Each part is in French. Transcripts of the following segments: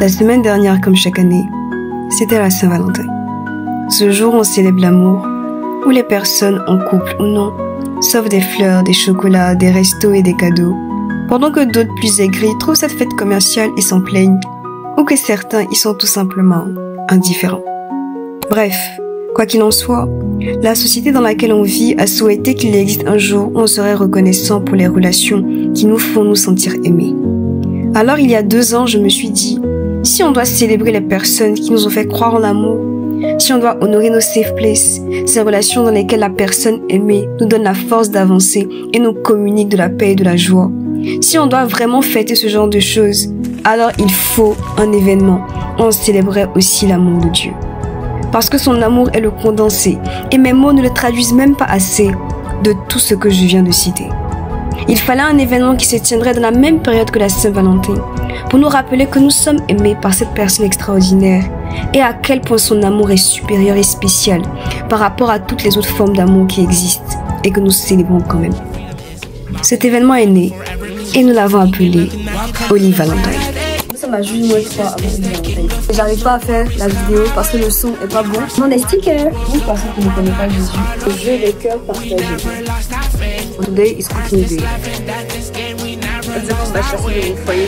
La semaine dernière, comme chaque année, c'était la Saint-Valentin. Ce jour, on célèbre l'amour, où les personnes, en couple ou non, s'offrent des fleurs, des chocolats, des restos et des cadeaux, pendant que d'autres plus aigris trouvent cette fête commerciale et s'en plaignent, ou que certains y sont tout simplement indifférents. Bref, quoi qu'il en soit, la société dans laquelle on vit a souhaité qu'il existe un jour où on serait reconnaissant pour les relations qui nous font nous sentir aimés. Alors il y a 2 ans, je me suis dit, si on doit célébrer les personnes qui nous ont fait croire en l'amour, si on doit honorer nos safe places, ces relations dans lesquelles la personne aimée nous donne la force d'avancer et nous communique de la paix et de la joie, si on doit vraiment fêter ce genre de choses, alors il faut un événement où on célébrait aussi l'amour de Dieu. Parce que son amour est le condensé, et mes mots ne le traduisent même pas assez de tout ce que je viens de citer. Il fallait un événement qui se tiendrait dans la même période que la Saint-Valentin, pour nous rappeler que nous sommes aimés par cette personne extraordinaire, et à quel point son amour est supérieur et spécial par rapport à toutes les autres formes d'amour qui existent, et que nous célébrons quand même. Cet événement est né, et nous l'avons appelé Holy Valentine. Ça m'a juste moins froid avant Holy Valentine. J'arrive pas à faire la vidéo parce que le son est pas bon. Non, des stickers. Pour une personne qui ne connaît pas Jésus, le jeu des cœurs partagés. Today is cooking day. On va chasser le foyer.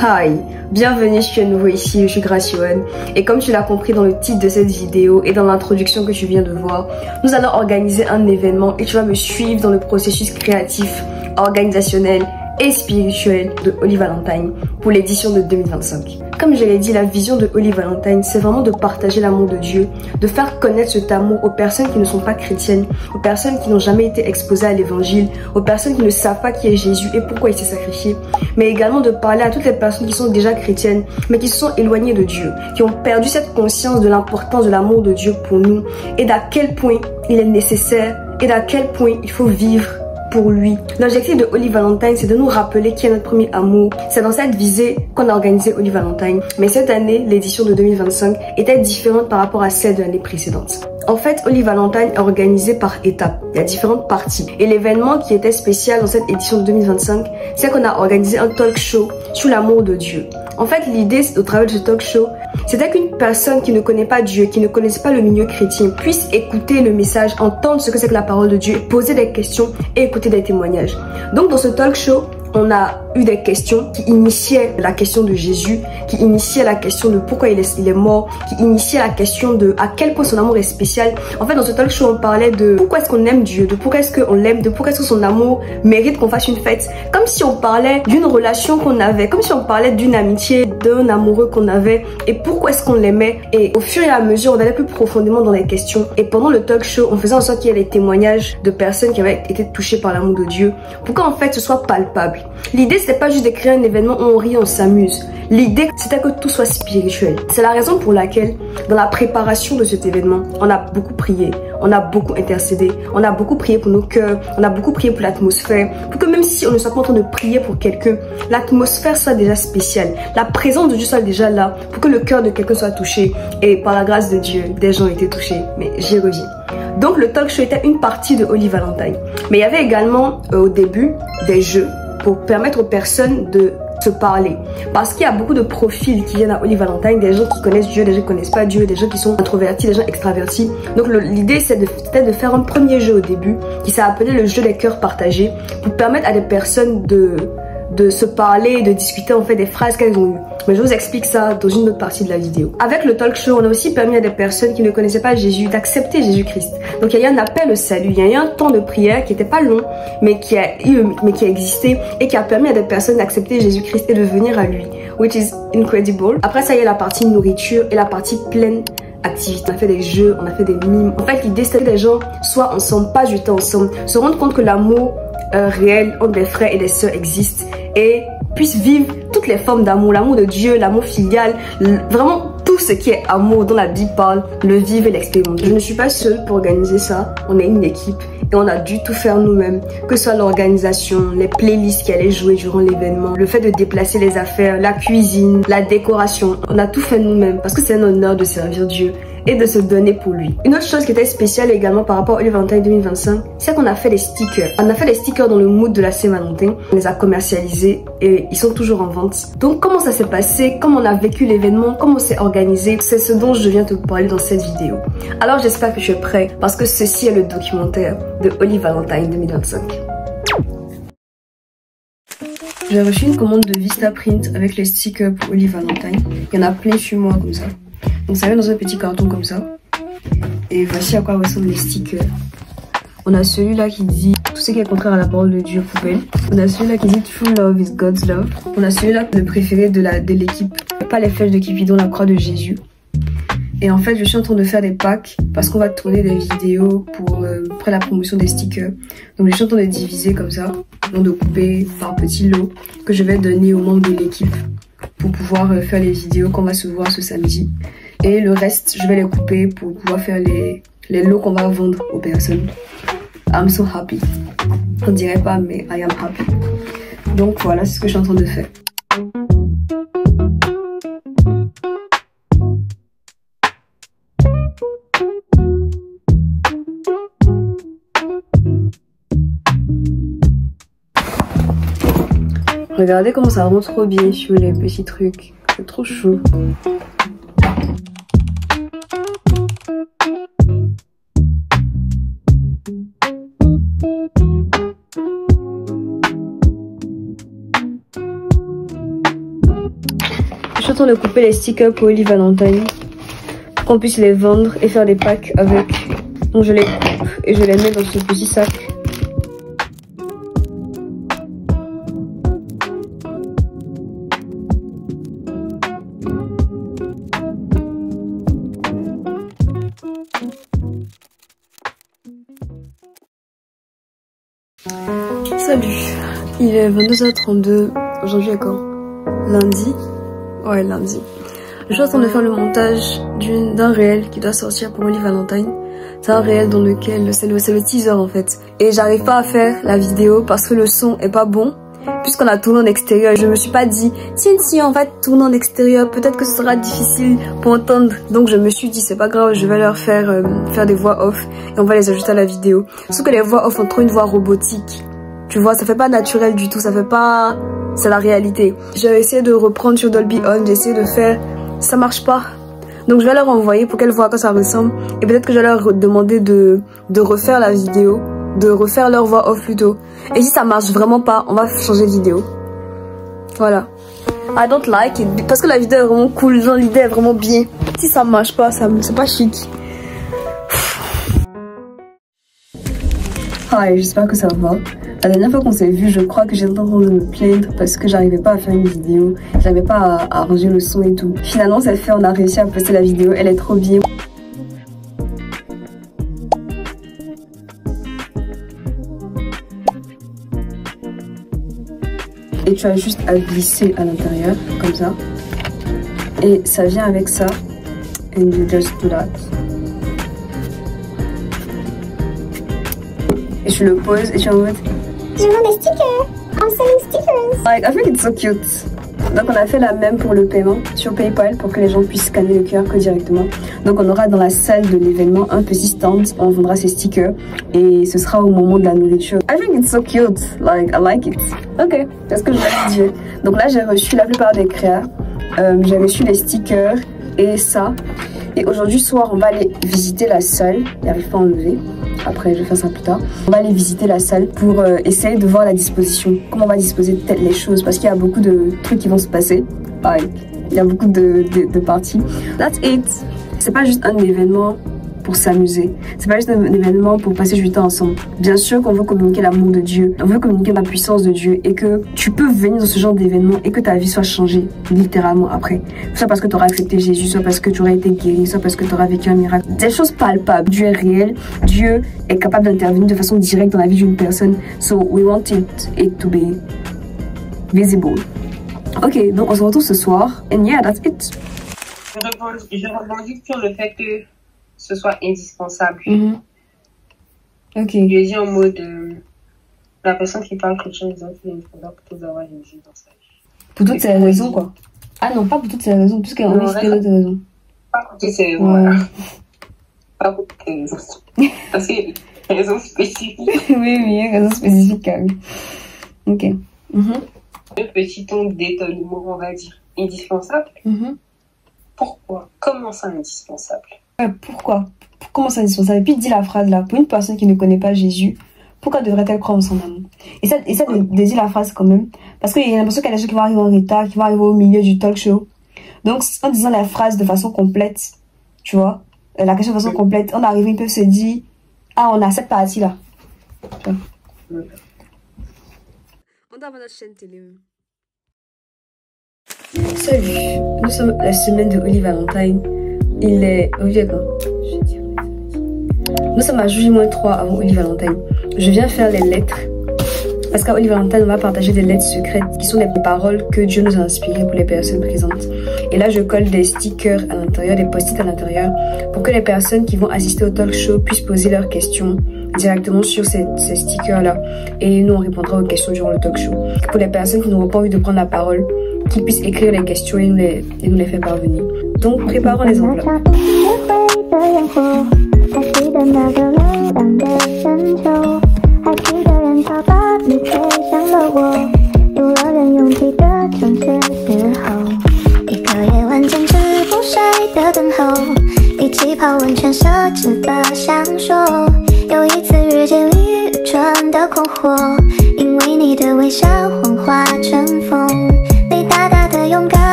Hi, bienvenue, je suis à nouveau ici, je suis Grace Yohan. Et comme tu l'as compris dans le titre de cette vidéo et dans l'introduction que tu viens de voir, nous allons organiser un événement et tu vas me suivre dans le processus créatif, organisationnel et spirituel de Holy Valentine pour l'édition de 2025. Comme je l'ai dit, la vision de Holy Valentine, c'est vraiment de partager l'amour de Dieu, de faire connaître cet amour aux personnes qui ne sont pas chrétiennes, aux personnes qui n'ont jamais été exposées à l'évangile, aux personnes qui ne savent pas qui est Jésus et pourquoi il s'est sacrifié, mais également de parler à toutes les personnes qui sont déjà chrétiennes, mais qui se sont éloignées de Dieu, qui ont perdu cette conscience de l'importance de l'amour de Dieu pour nous et d'à quel point il est nécessaire et d'à quel point il faut vivre pour lui. L'objectif de Holy Valentine, c'est de nous rappeler qui est notre premier amour. C'est dans cette visée qu'on a organisé Holy Valentine. Mais cette année, l'édition de 2025 était différente par rapport à celle de l'année précédente. En fait, Holy Valentine est organisé par étapes. Il y a différentes parties. Et l'événement qui était spécial dans cette édition de 2025, c'est qu'on a organisé un talk show sur l'amour de Dieu. En fait, l'idée au travers de ce talk show, c'était qu'une personne qui ne connaît pas Dieu, qui ne connaisse pas le milieu chrétien, puisse écouter le message, entendre ce que c'est que la parole de Dieu, poser des questions et écouter des témoignages. Donc dans ce talk show, on a eu des questions qui initiaient la question de Jésus, qui initiaient la question de pourquoi il est mort, qui initiaient la question de à quel point son amour est spécial. En fait, dans ce talk show, on parlait de pourquoi est-ce qu'on aime Dieu, de pourquoi est-ce qu'on l'aime, de pourquoi est-ce que son amour mérite qu'on fasse une fête. Comme si on parlait d'une relation qu'on avait, comme si on parlait d'une amitié, d'un amoureux qu'on avait et pourquoi est-ce qu'on l'aimait. Et au fur et à mesure, on allait plus profondément dans les questions. Et pendant le talk show, on faisait en sorte qu'il y ait des témoignages de personnes qui avaient été touchées par l'amour de Dieu pour qu'en fait ce soit palpable. L'idée, c'était pas juste de créer un événement où on rit, on s'amuse. L'idée, c'était que tout soit spirituel. C'est la raison pour laquelle, dans la préparation de cet événement, on a beaucoup prié, on a beaucoup intercédé, on a beaucoup prié pour nos cœurs, on a beaucoup prié pour l'atmosphère, pour que même si on ne soit pas en train de prier pour quelqu'un, l'atmosphère soit déjà spéciale, la présence de Dieu soit déjà là, pour que le cœur de quelqu'un soit touché. Et par la grâce de Dieu, des gens ont été touchés, mais j'y reviens. Donc le talk show était une partie de Holy Valentine. Mais il y avait également au début des jeux pour permettre aux personnes de se parler. Parce qu'il y a beaucoup de profils qui viennent à Holy Valentine, des gens qui connaissent Dieu, des gens qui connaissent pas Dieu, des gens qui sont introvertis, des gens extravertis. Donc l'idée c'était de faire un premier jeu au début qui s'est appelé le jeu des cœurs partagés pour permettre à des personnes de se parler, de discuter en fait des phrases qu'elles ont eues. Mais je vous explique ça dans une autre partie de la vidéo. Avec le talk show, on a aussi permis à des personnes qui ne connaissaient pas Jésus d'accepter Jésus-Christ. Donc il y a eu un appel au salut, il y a eu un temps de prière qui n'était pas long, mais qui a existé et qui a permis à des personnes d'accepter Jésus-Christ et de venir à lui, which is incredible. Après ça, il y a la partie nourriture et la partie pleine activité. On a fait des jeux, on a fait des mimes. En fait, l'idée c'était que les gens soient ensemble, pas juste ensemble, se rendre compte que l'amour réel entre des frères et des sœurs existe et puissent vivre toutes les formes d'amour, l'amour de Dieu, l'amour filial, vraiment tout ce qui est amour dont la Bible parle, le vivre et l'expérimenter. Je ne suis pas seule pour organiser ça, on est une équipe et on a dû tout faire nous-mêmes, que ce soit l'organisation, les playlists qui allaient jouer durant l'événement, le fait de déplacer les affaires, la cuisine, la décoration, on a tout fait nous-mêmes parce que c'est un honneur de servir Dieu et de se donner pour lui. Une autre chose qui était spéciale également par rapport à Holy Valentine 2025, c'est qu'on a fait les stickers. On a fait les stickers dans le mood de la Saint-Valentin. On les a commercialisés et ils sont toujours en vente. Donc comment ça s'est passé, comment on a vécu l'événement, comment on s'est organisé, c'est ce dont je viens te parler dans cette vidéo. Alors j'espère que tu es prêt parce que ceci est le documentaire de Holy Valentine 2025. J'ai reçu une commande de Vistaprint avec les stickers pour Holy Valentine. Il y en a plein chez moi comme ça. Donc ça vient dans un petit carton comme ça. Et voici à quoi ressemblent les stickers. On a celui-là qui dit tout ce qui est contraire à la parole de Dieu, poubelle. On a celui-là qui dit True Love is God's Love. On a celui-là le préféré de l'équipe, pas les flèches de Cupidon, la croix de Jésus. Et en fait, je suis en train de faire des packs parce qu'on va tourner des vidéos pour la promotion des stickers. Donc je suis en train de diviser comme ça, donc de couper par petits lots que je vais donner aux membres de l'équipe pour pouvoir faire les vidéos qu'on va se voir ce samedi. Et le reste, je vais les couper pour pouvoir faire les lots qu'on va vendre aux personnes. I'm so happy. On dirait pas, mais I am happy. Donc voilà, c'est ce que je suis en train de faire. Regardez comment ça rend trop bien sur les petits trucs. C'est trop chou. Je suis en train de couper les stickers pour Holy Valentine pour qu'on puisse les vendre et faire des packs avec. Donc je les coupe et je les mets dans ce petit sac. Salut, il est 22h32, aujourd'hui est quand? Lundi? Ouais, lundi. Je suis en train de faire le montage d'un réel qui doit sortir pour Holy Valentine. C'est un réel dans lequel, c'est le teaser en fait. Et j'arrive pas à faire la vidéo parce que le son est pas bon. Puisqu'on a tourné en extérieur, je me suis pas dit si on va tourner en extérieur, peut-être que ce sera difficile pour entendre. Donc je me suis dit c'est pas grave, je vais leur faire des voix off et on va les ajouter à la vidéo. Sauf que les voix off ont trop une voix robotique. Tu vois, ça fait pas naturel du tout, ça fait pas... C'est la réalité. J'ai essayé de reprendre sur Dolby On, j'ai essayé de faire... Ça marche pas. Donc je vais leur envoyer pour qu'elles voient à quoi ça ressemble. Et peut-être que je vais leur demander de refaire la vidéo, de refaire leur voix off plutôt. Et si ça marche vraiment pas, on va changer de vidéo. Voilà. I don't like it. Parce que la vidéo est vraiment cool, l'idée est vraiment bien. Si ça marche pas, c'est pas chic. Hi, j'espère que ça va. La dernière fois qu'on s'est vu, je crois que j'étais en train de me plaindre parce que j'arrivais pas à faire une vidéo. J'arrivais pas à arranger le son et tout. Finalement, ça fait, on a réussi à poster la vidéo. Elle est trop bien. Et tu as juste à glisser à l'intérieur, comme ça. Et ça vient avec ça. And you just do that. Et tu le poses et tu es en mode... Je vends des stickers. I'm selling stickers. Like, I think it's so cute. Donc on a fait la même pour le paiement sur PayPal pour que les gens puissent scanner le QR code directement. Donc on aura dans la salle de l'événement un petit stand, on vendra ces stickers et ce sera au moment de la nourriture. I think it's so cute, like I like it. Ok, c'est ce que je vais dire. Donc là j'ai reçu la plupart des créas, j'ai reçu les stickers et ça. Et aujourd'hui soir on va aller visiter la salle, il n'arrive pas à enlever. Après je vais faire ça plus tard. On va aller visiter la salle pour essayer de voir la disposition. Comment on va disposer peut-être les choses parce qu'il y a beaucoup de trucs qui vont se passer. Il y a beaucoup de parties. That's it. C'est pas juste un événement pour s'amuser. C'est pas juste un événement pour passer du temps ensemble. Bien sûr qu'on veut communiquer l'amour de Dieu. On veut communiquer la puissance de Dieu et que tu peux venir dans ce genre d'événement et que ta vie soit changée littéralement après. Soit parce que tu auras accepté Jésus, soit parce que tu auras été guéri, soit parce que tu auras vécu un miracle. Des choses palpables. Dieu est réel. Dieu est capable d'intervenir de façon directe dans la vie d'une personne. So we want it to be visible. Ok, donc on se retrouve ce soir. And yeah, that's it. Je rebondis sur le fait que ce soit indispensable. Ok. Je dis en mode la personne qui parle chrétien disant qu'il est pour avoir Jésus dans sa vie. Pour toutes ces raisons, quoi. Ah non, pas pour toutes ces raisons, puisqu'elle en a d'autres raisons. Pas pour toutes ces raisons-là. Pas pour toutes les raisons. Parce que raisons spécifiques. Oui, raison spécifique. Oui. Ok. Un petit ton d'étonnement, on va dire, indispensable. Pourquoi? Comment ça indispensable? Pourquoi? Comment ça indispensable? Et puis dis la phrase là, pour une personne qui ne connaît pas Jésus, pourquoi devrait-elle croire en son amour? Et ça de dire la phrase quand même, parce qu'il y a l'impression qu'il y a des gens qui vont arriver en retard, qui vont arriver au milieu du talk show. Donc en disant la phrase de façon complète, tu vois, la question de façon complète, on arrive, ils peuvent se dire, ah, on a cette partie là. On doit avoir notre chaîne télé. Salut, nous sommes la semaine de Holy Valentine. Il est... Nous sommes à J-3 avant Holy Valentine. Je viens faire les lettres. Parce qu'à Holy Valentine, on va partager des lettres secrètes qui sont des paroles que Dieu nous a inspirées pour les personnes présentes. Et là, je colle des stickers à l'intérieur, des post-it à l'intérieur, pour que les personnes qui vont assister au talk show puissent poser leurs questions directement sur ces stickers-là. Et nous, on répondra aux questions durant le talk show. Pour les personnes qui n'auront pas envie de prendre la parole, qu'ils puissent écrire les questions et nous les faire parvenir. Donc, préparons les enveloppes.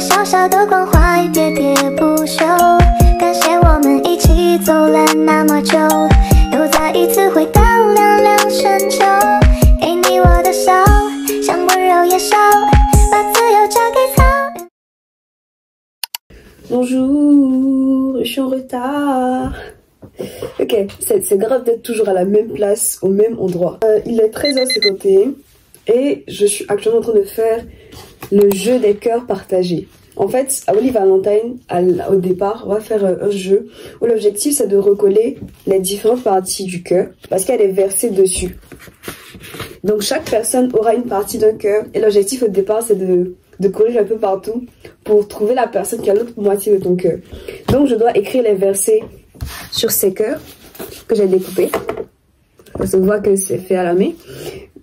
小小的关怀喋喋不休，感谢我们一起走了那么久，又再一次回到凉凉深秋，给你我的笑，像温柔野兽，把自由交给草。 Bonjour, je suis en retard. Ok, c'est grave d'être toujours à la même place, au même endroit. Il est 13h51 et je suis actuellement en train de faire le jeu des cœurs partagés. En fait, à Holy Valentine, au départ, on va faire un jeu où l'objectif c'est de recoller les différentes parties du cœur parce qu'il y a des versets dessus. Donc chaque personne aura une partie d'un cœur et l'objectif au départ c'est de courir un peu partout pour trouver la personne qui a l'autre moitié de ton cœur. Donc je dois écrire les versets sur ces cœurs que j'ai découpés. Ça se voit que c'est fait à la main.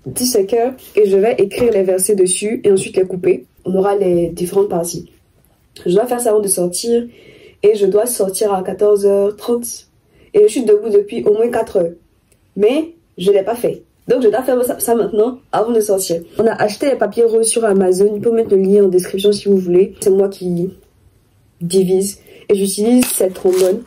10 cœurs et je vais écrire les versets dessus et ensuite les couper. On aura les différentes parties. Je dois faire ça avant de sortir et je dois sortir à 14h30 et je suis debout depuis au moins 4 heures. Mais je ne l'ai pas fait. Donc je dois faire ça maintenant avant de sortir. On a acheté les papiers roses sur Amazon. Je peux mettre le lien en description si vous voulez. C'est moi qui divise et j'utilise cette trombone.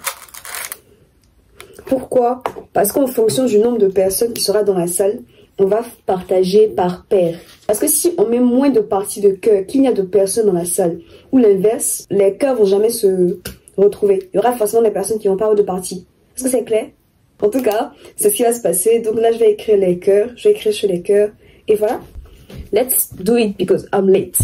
Pourquoi? Parce qu'en fonction du nombre de personnes qui sera dans la salle, on va partager par paire. Parce que si on met moins de parties de cœur qu'il n'y a de personnes dans la salle, ou l'inverse, les cœurs vont jamais se retrouver. Il y aura forcément des personnes qui n'ont pas de parties. Est-ce que c'est clair? En tout cas, c'est ce qui va se passer. Donc là, je vais écrire les cœurs. Je vais écrire sur les cœurs. Et voilà. Let's do it because I'm late.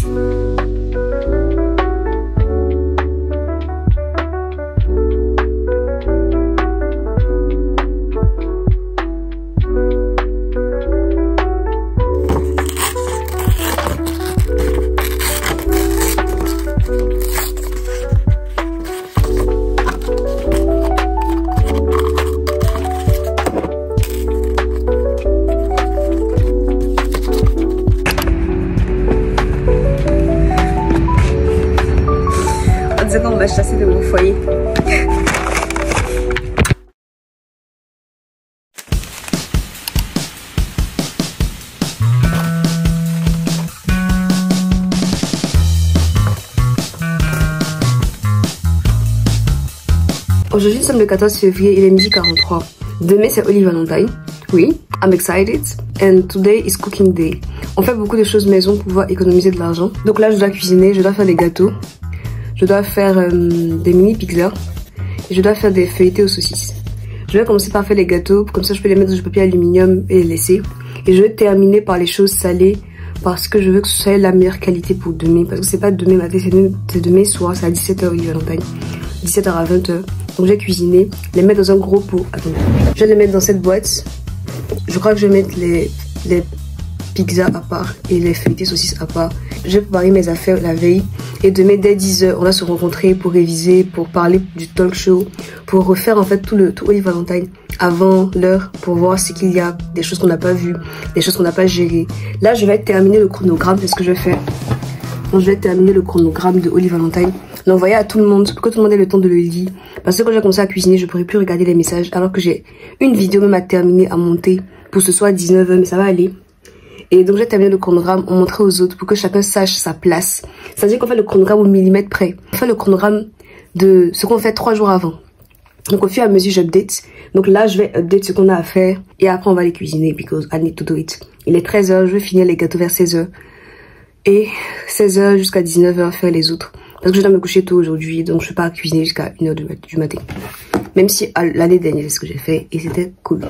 On m'a chassé de mon foyer. Aujourd'hui nous sommes le 14 février, il est midi 43. Demain c'est Holy Valentine. Oui, I'm excited. And today is cooking day. On fait beaucoup de choses maison pour pouvoir économiser de l'argent. Donc là je dois cuisiner, je dois faire des gâteaux. Je dois faire des mini pizzas et je dois faire des feuilletés aux saucisses. Je vais commencer par faire les gâteaux, comme ça je peux les mettre dans du papier aluminium et les laisser. Et je vais terminer par les choses salées parce que je veux que ce soit la meilleure qualité pour demain. Parce que c'est pas demain matin, c'est demain soir, c'est à 17h Holy Valentine. 17h à 20h. Donc je vais cuisiner, les mettre dans un gros pot. Attendez. Je vais les mettre dans cette boîte. Je crois que je vais mettre les pizza à part et les feuilletés saucisses à part. Je vais préparer mes affaires la veille et demain dès 10h on va se rencontrer pour réviser, pour parler du talk show, pour refaire en fait tout Olive Valentine avant l'heure pour voir ce qu'il y a, des choses qu'on n'a pas vues, des choses qu'on n'a pas gérées. Là je vais terminer le chronogramme, c'est ce que je vais faire. Donc je vais terminer le chronogramme de Olive Valentine, l'envoyer à tout le monde pour que tout le monde ait le temps de le lire. Parce que quand j'ai commencé à cuisiner, je pourrais plus regarder les messages alors que j'ai une vidéo même à terminer, à monter pour ce soir à 19h, mais ça va aller. Et donc j'ai terminé le chronogramme, on montrait aux autres pour que chacun sache sa place. C'est-à-dire qu'on fait le chronogramme au millimètre près. On fait le chronogramme de ce qu'on fait 3 jours avant. Donc au fur et à mesure j'update. Donc là je vais update ce qu'on a à faire et après on va les cuisiner because I need to do it. Il est 13h, je vais finir les gâteaux vers 16h. Et 16h jusqu'à 19h faire les autres. Parce que je dois me coucher tôt aujourd'hui, donc je ne vais pas cuisiner jusqu'à 1h du matin. Même si l'année dernière c'est ce que j'ai fait et c'était cool.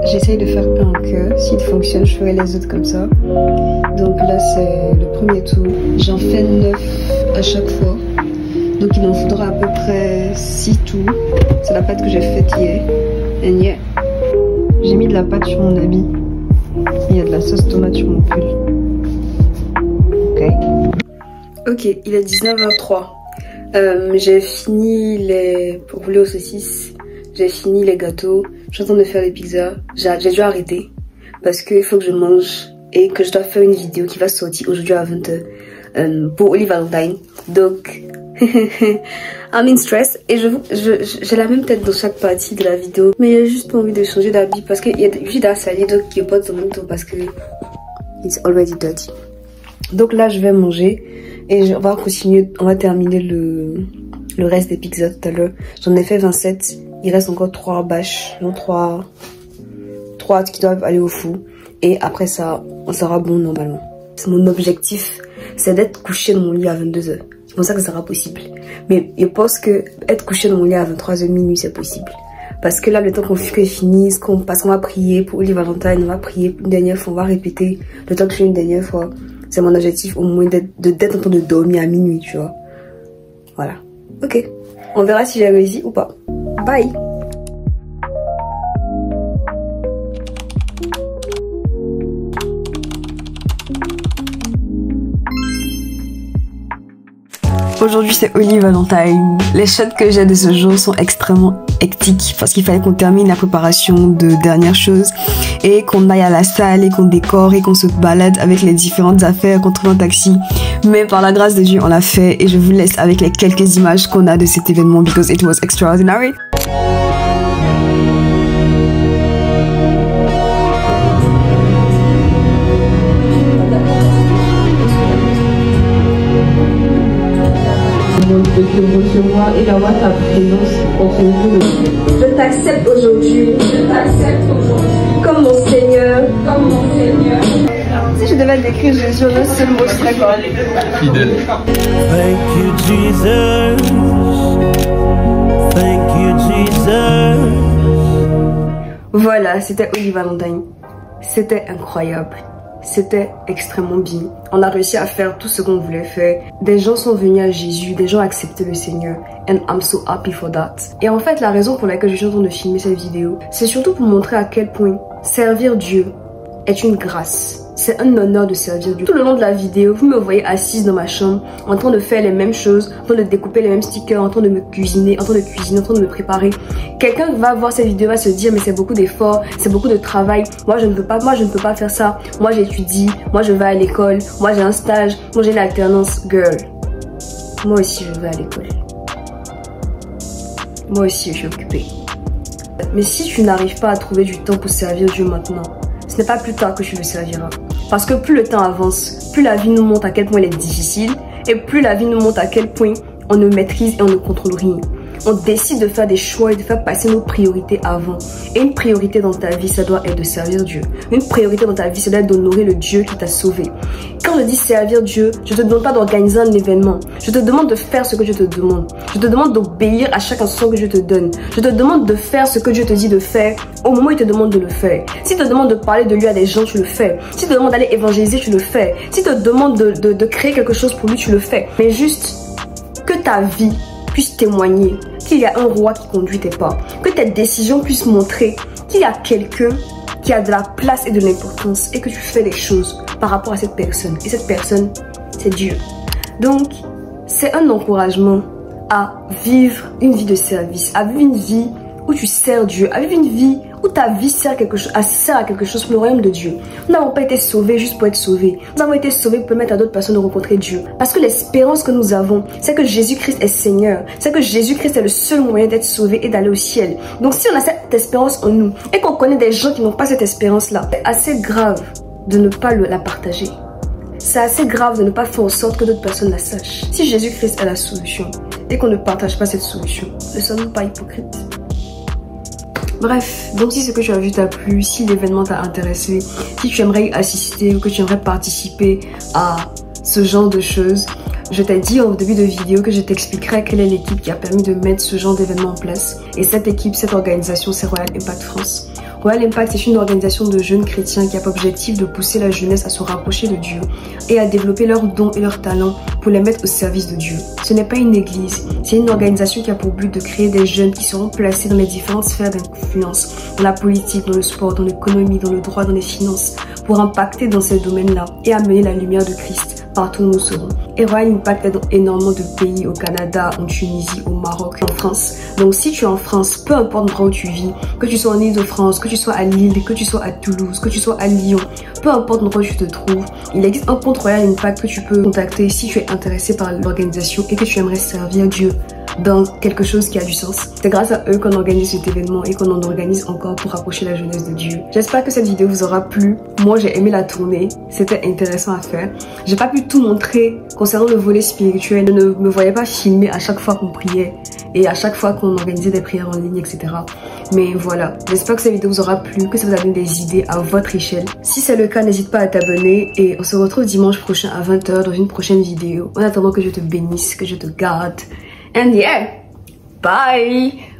J'essaye de faire un cœur, s'il fonctionne je ferai les autres comme ça. Donc là c'est le premier tour, j'en fais 9 à chaque fois. Donc il en faudra à peu près 6 tours. C'est la pâte que j'ai faite hier. And yeah, j'ai mis de la pâte sur mon habit. Il y a de la sauce tomate sur mon pull. Ok, il est 19h03. J'ai fini les roulés aux saucisses. J'ai fini les gâteaux. Je suis en train de faire les pizzas. J'ai dû arrêter parce qu'il faut que je mange et que je dois faire une vidéo qui va sortir aujourd'hui à 20h pour Olive Valentine. Donc, I'm in stress et j'ai la même tête dans chaque partie de la vidéo. Mais j'ai juste pas envie de changer d'habit parce qu'il y a du vide à salir donc il n'y a pas de temps parce que it's already dirty. Donc là, je vais manger et on va continuer, on va terminer le reste des pizzas tout à l'heure. J'en ai fait 27. Il reste encore 3 bâches, non 3 qui doivent aller au four. Et après ça, on sera bon normalement. Mon objectif, c'est d'être couché dans mon lit à 22h. C'est pour ça que ça sera possible. Mais je pense que être couché dans mon lit à 23h minuit, c'est possible. Parce que là, le temps qu'on finisse, qu'on va prier pour Olive Valentine, on va prier une dernière fois, on va répéter le temps que je fais une dernière fois. C'est mon objectif au moins d'être en train de dormir à minuit, tu vois. Voilà. Ok. On verra si j'ai réussi ou pas. Bye. Aujourd'hui c'est Olive Valentine. Les shots que j'ai de ce jour sont extrêmement hectique parce qu'il fallait qu'on termine la préparation de dernières choses et qu'on aille à la salle et qu'on décore et qu'on se balade avec les différentes affaires qu'on trouve en taxi. Mais par la grâce de Dieu, on l'a fait et je vous laisse avec les quelques images qu'on a de cet événement because it was extraordinary. De te recevoir et d'avoir ta présence en ce jour. Je t'accepte aujourd'hui. Je t'accepte aujourd'hui. Comme mon Seigneur. Comme mon Seigneur. Si je devais décrire Jésus en un seul mot, ce serait quoi? Fidèle. Thank you, Jesus. Thank you, Jesus. Voilà, c'était Holy Valentine. C'était incroyable. C'était extrêmement bien. On a réussi à faire tout ce qu'on voulait faire. Des gens sont venus à Jésus, des gens ont accepté le Seigneur. And I'm so happy for that. Et en fait, la raison pour laquelle je suis en train de filmer cette vidéo, c'est surtout pour montrer à quel point servir Dieu est une grâce. C'est un honneur de servir Dieu. Tout le long de la vidéo, vous me voyez assise dans ma chambre, en train de faire les mêmes choses, en train de découper les mêmes stickers, en train de me cuisiner, en train de me préparer. Quelqu'un va voir cette vidéo, va se dire mais c'est beaucoup d'efforts, c'est beaucoup de travail. Moi je ne peux pas faire ça. Moi j'étudie, moi je vais à l'école, moi j'ai un stage, moi j'ai l'alternance. Girl, moi aussi je vais à l'école. Moi aussi je suis occupée. Mais si tu n'arrives pas à trouver du temps pour servir Dieu maintenant, ce n'est pas plus tard que tu le serviras. Parce que plus le temps avance, plus la vie nous montre à quel point elle est difficile et plus la vie nous montre à quel point on ne maîtrise et on ne contrôle rien. On décide de faire des choix et de faire passer nos priorités avant. Et une priorité dans ta vie, ça doit être de servir Dieu. Une priorité dans ta vie, ça doit être d'honorer le Dieu qui t'a sauvé. Quand je dis servir Dieu, je te demande pas d'organiser un événement. Je te demande de faire ce que je te demande. Je te demande d'obéir à chaque instruction que je te donne. Je te demande de faire ce que Dieu te dit de faire au moment où il te demande de le faire. S'il te demande de parler de lui à des gens, tu le fais. S'il te demande d'aller évangéliser, tu le fais. S'il te demande de créer quelque chose pour lui, tu le fais. Mais juste que ta vie puisse témoigner qu'il y a un roi qui conduit tes pas, que tes décisions puissent montrer qu'il y a quelqu'un qui a de la place et de l'importance et que tu fais les choses par rapport à cette personne. Et cette personne, c'est Dieu. Donc, c'est un encouragement à vivre une vie de service, à vivre une vie où tu sers Dieu, à vivre une vie où ta vie sert à quelque chose pour le royaume de Dieu. Nous n'avons pas été sauvés juste pour être sauvés. Nous avons été sauvés pour permettre à d'autres personnes de rencontrer Dieu. Parce que l'espérance que nous avons, c'est que Jésus-Christ est Seigneur. C'est que Jésus-Christ est le seul moyen d'être sauvé et d'aller au ciel. Donc si on a cette espérance en nous et qu'on connaît des gens qui n'ont pas cette espérance-là, c'est assez grave de ne pas la partager. C'est assez grave de ne pas faire en sorte que d'autres personnes la sachent. Si Jésus-Christ est la solution et qu'on ne partage pas cette solution, ne sommes-nous pas hypocrites? Bref, donc si ce que tu as vu t'a plu, si l'événement t'a intéressé, si tu aimerais y assister ou que tu aimerais participer à ce genre de choses, je t'ai dit en début de vidéo que je t'expliquerai quelle est l'équipe qui a permis de mettre ce genre d'événement en place. Et cette équipe, cette organisation, c'est Royal Impact France. Royal Impact, c'est une organisation de jeunes chrétiens qui a pour objectif de pousser la jeunesse à se rapprocher de Dieu et à développer leurs dons et leurs talents pour les mettre au service de Dieu. Ce n'est pas une église, c'est une organisation qui a pour but de créer des jeunes qui seront placés dans les différentes sphères d'influence, dans la politique, dans le sport, dans l'économie, dans le droit, dans les finances, pour impacter dans ces domaines-là et amener la lumière de Christ partout où nous serons. Et Royal Impact est dans énormément de pays, au Canada, en Tunisie, au Maroc, en France. Donc si tu es en France, peu importe l'endroit où tu vis, que tu sois en Île-de-France, que tu sois à Lille, que tu sois à Toulouse, que tu sois à Lyon, peu importe l'endroit où tu te trouves, il existe un compte Royal Impact que tu peux contacter si tu es intéressé par l'organisation et que tu aimerais servir Dieu dans quelque chose qui a du sens. C'est grâce à eux qu'on organise cet événement et qu'on en organise encore pour rapprocher la jeunesse de Dieu. J'espère que cette vidéo vous aura plu. Moi, j'ai aimé la tourner. C'était intéressant à faire. J'ai pas pu tout montrer concernant le volet spirituel. Je ne me voyais pas filmer à chaque fois qu'on priait et à chaque fois qu'on organisait des prières en ligne, etc. Mais voilà, j'espère que cette vidéo vous aura plu, que ça vous a donné des idées à votre échelle. Si c'est le cas, n'hésite pas à t'abonner et on se retrouve dimanche prochain à 20 h dans une prochaine vidéo. En attendant, que je te bénisse, que je te garde. And yeah, bye!